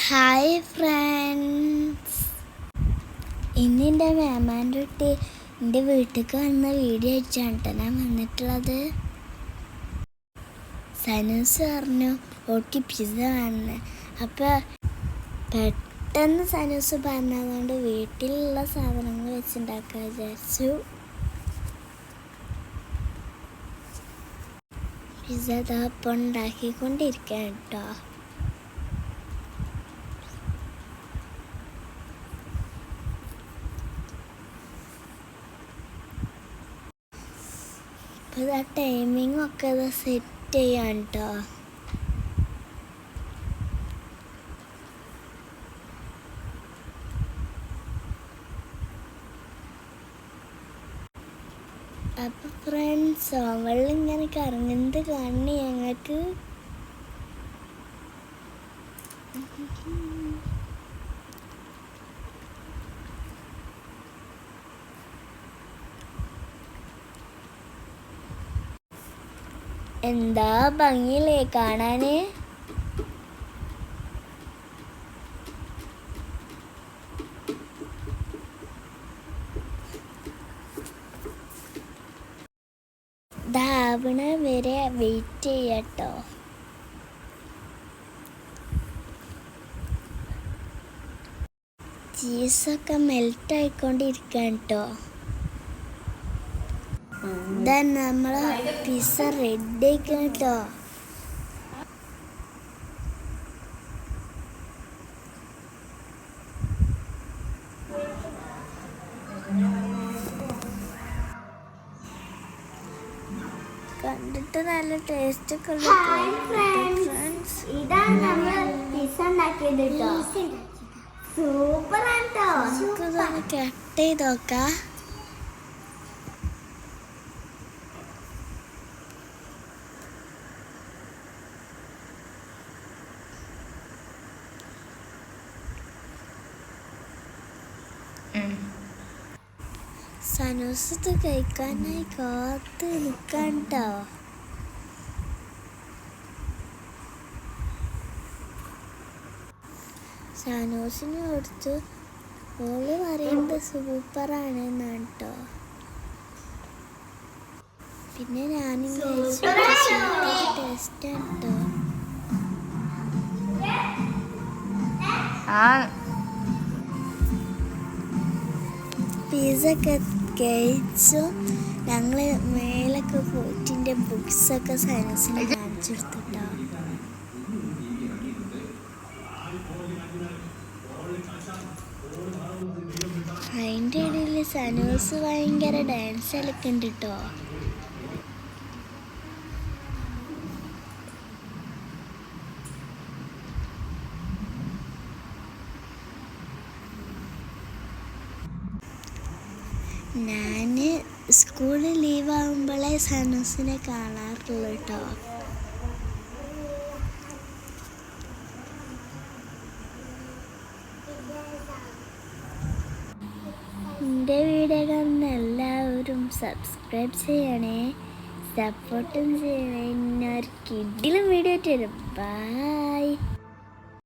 Hi friends, ഇന്നെൻ്റെ മേമാൻ്റെ കുട്ടി എൻ്റെ വീട്ടിലേക്ക് വന്ന വീഡിയോ അയച്ചാണ് ഞാൻ വന്നിട്ടുള്ളത്. സനൂസ് പറഞ്ഞു ഓൾക്ക് പിസ്സ വേണമെന്ന്. അപ്പോൾ പെട്ടെന്ന് സനൂസ് പറഞ്ഞതുകൊണ്ട് വീട്ടിലുള്ള സാധനങ്ങൾ വെച്ചുണ്ടാക്കാൻ വിചാരിച്ചു. പിസ്സ ഇപ്പോൾ ഉണ്ടാക്കിക്കൊണ്ടിരിക്കുകയാണ് കേട്ടോ. അപ്പോൾ ആ ടൈമിംഗ് ഒക്കെ ഇത് സെറ്റ് ചെയ്യാൻ കേട്ടോ. അപ്പോൾ ഫ്രണ്ട്സ്, അവളിൽ ഇങ്ങനെ കറങ്ങുന്നത് കാണി ഞങ്ങൾക്ക്. എന്താ ഭംഗിയില്ലേ കാണാന്. ധാവണ വരെ വെയിറ്റ് ചെയ്യട്ടോ. ചീസൊക്കെ മെൽറ്റ് ആയിക്കൊണ്ടിരിക്കാൻ കേട്ടോ. നമ്മളെ പിസ്സ റെഡി ആയിക്കണം കേട്ടോ. കണ്ടിട്ട് നല്ല ടേസ്റ്റ് ഒക്കെ ഉള്ള ഫ്രണ്ട്സ്. ഇതാണ് നമ്മൾ പിസ്സ ഉണ്ടാക്കിയത് കേട്ടോ. സൂപ്പർ ആണ് കേട്ടോ. നമുക്കിതൊന്ന് കട്ട് ചെയ്ത് നോക്കാം. സനൂസ് ഇത് കഴിക്കാനായി കാത്ത് നിൽക്കാൻ കേട്ടോ. സനൂസിന് കൊടുത്ത് ഓള് പറയുന്നത് സൂപ്പറാണ് എന്നാണ് കേട്ടോ. പിന്നെ ഞാനും കഴിച്ചു, ടേസ്റ്റാണ് കേട്ടോ. പിസ്സ ഒക്കെ കഴിച്ചു. ഞങ്ങൾ മേലൊക്കെ പോയിട്ടിൻ്റെ ബുക്സൊക്കെ സയൻസിന് കാണിച്ചെടുത്തിട്ടോ. അതിൻ്റെ ഇടയിൽ സനൂസ് ഭയങ്കര ഡാൻസ് കളിക്കുന്നുണ്ട് കേട്ടോ. ഞാൻ സ്കൂളിൽ ലീവാകുമ്പോഴേ സനൂസിനെ കാണാറുള്ളൂ കേട്ടോ. എൻ്റെ വീഡിയോ കാണുന്ന എല്ലാവരും സബ്സ്ക്രൈബ് ചെയ്യണേ, സപ്പോർട്ടും ചെയ്യണേ. ഇന്നൊരു കിഡിലും വീഡിയോ ഇട്ട് തരും. ബൈ.